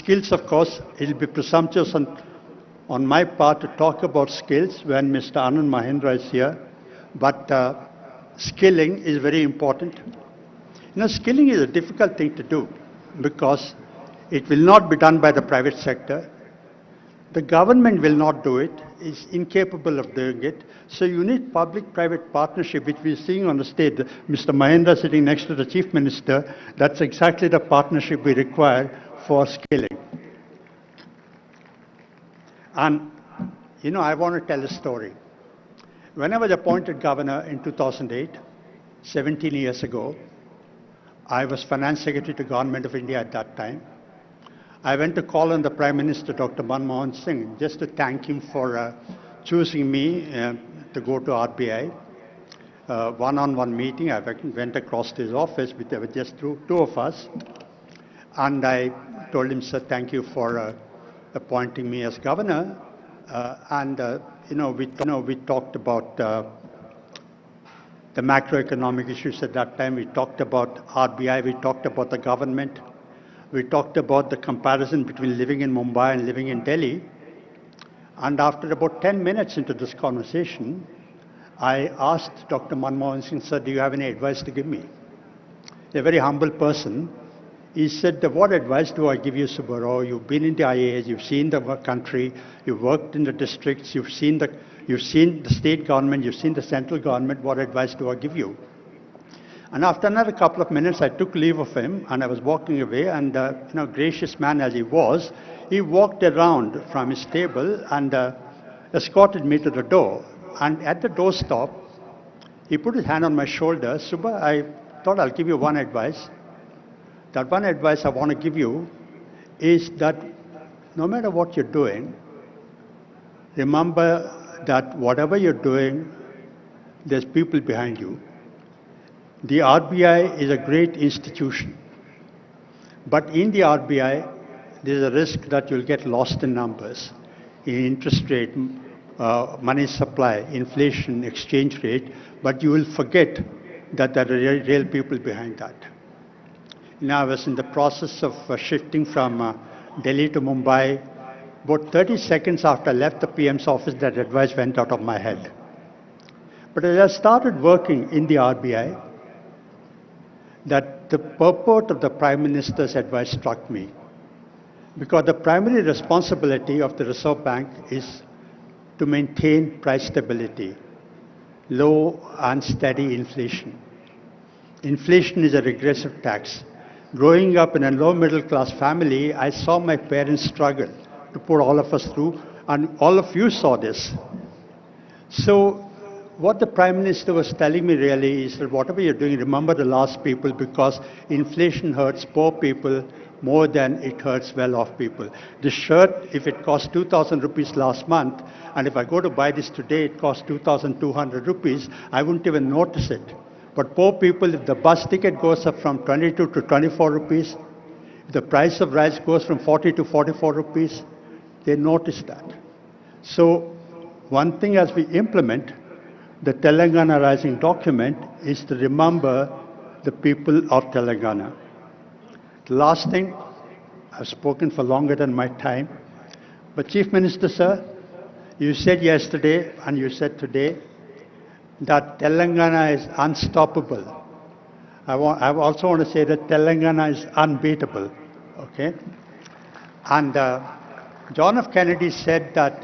skills, of course, it will be presumptuous on my part to talk about skills when Mr. Anand Mahendra is here, but skilling is very important. Skilling is a difficult thing to do because it will not be done by the private sector. The government will not do it, is incapable of doing it. So you need public-private partnership, which we're seeing on the stage. Mr. Mahendra sitting next to the Chief Minister, that's exactly the partnership we require for skilling. And, I want to tell a story. When I was appointed governor in 2008, 17 years ago, I was Finance Secretary to Government of India at that time. I went to call on the Prime Minister, Dr. Manmohan Singh, just to thank him for choosing me to go to RBI. One-on-one meeting, I went across to his office, there were just two of us. And I told him, sir, thank you for appointing me as governor. We talked about the macroeconomic issues at that time. We talked about RBI, we talked about the government. We talked about the comparison between living in Mumbai and living in Delhi. And after about 10 minutes into this conversation, I asked Dr. Manmohan Singh, sir, do you have any advice to give me? A very humble person. He said, what advice do I give you, Subbarao? You've been in the IAS, you've seen the country, you've worked in the districts, you've seen the state government, you've seen the central government. What advice do I give you? And after another couple of minutes, I took leave of him and I was walking away, and gracious man as he was, he walked around from his table and escorted me to the door. And at the doorstop, he put his hand on my shoulder. Subba, I thought I'll give you one advice. That one advice I want to give you is that no matter what you're doing, remember that whatever you're doing, there's people behind you. The RBI is a great institution, but in the RBI, there's a risk that you'll get lost in numbers, in interest rate, money supply, inflation, exchange rate, but you will forget that there are real people behind that. Now, I was in the process of shifting from Delhi to Mumbai. About 30 seconds after I left the PM's office, that advice went out of my head. But as I started working in the RBI, that the purport of the Prime Minister's advice struck me. Because the primary responsibility of the Reserve Bank is to maintain price stability, low and steady inflation. Inflation is a regressive tax. Growing up in a low middle class family, I saw my parents struggle to put all of us through, and all of you saw this. So what the Prime Minister was telling me really is that whatever you're doing, remember the last people, because inflation hurts poor people more than it hurts well-off people. This shirt, if it cost 2,000 rupees last month, and if I go to buy this today, it costs 2,200 rupees, I wouldn't even notice it. But poor people, if the bus ticket goes up from 22 to 24 rupees, if the price of rice goes from 40 to 44 rupees, they notice that. So one thing as we implement the Telangana Rising document is to remember the people of Telangana. The last thing, I've spoken for longer than my time, but Chief Minister, sir, you said yesterday and you said today that Telangana is unstoppable. I also want to say that Telangana is unbeatable, okay? And John F. Kennedy said that,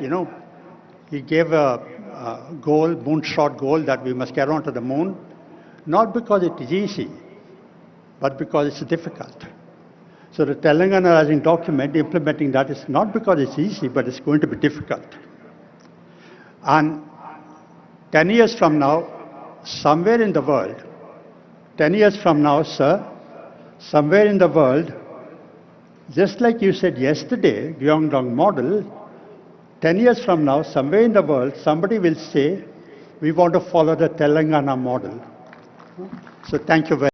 he gave a goal, moonshot goal, that we must get onto the moon, not because it is easy, but because it's difficult. So the Telangana Rising document, implementing that is not because it's easy, but it's going to be difficult. And 10 years from now, somewhere in the world, 10 years from now, sir, somewhere in the world, just like you said yesterday, Gyeongdong model, 10 years from now, somewhere in the world, somebody will say, we want to follow the Telangana model. So thank you very much.